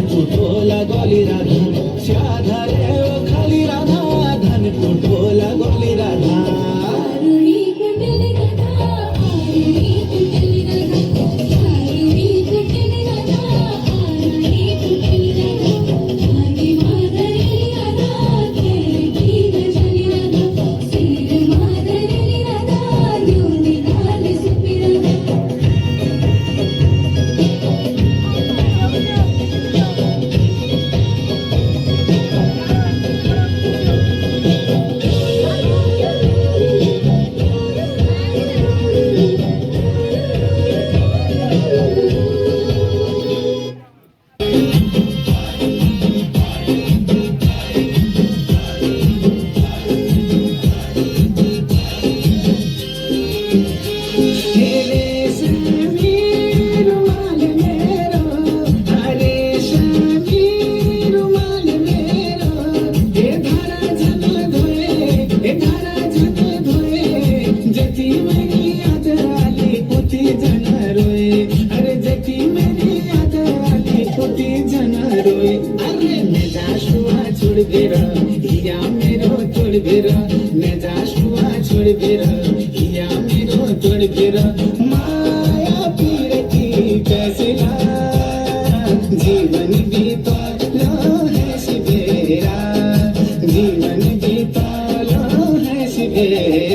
कुठोला गोली राधा शाधारे ओ खाली राधा धन कुठोला गोली राधा आरुणी कुठली राधा आरुणी कुठली राधा आरुणी कुठली राधा आरुणी कुठली राधा आगी माधरेली राधा खेळती गजाली राधा सिर माधरेली राधा घेऊन आली सुपी राधा या मेरो छोड़ बेरा मैं जाशुआ छोड़ बेरा या मेरो छोड़ बेरा माया पीर की फैसला जीवन बीता लो है सिबेरा जीवन बीता लो है सिबेरा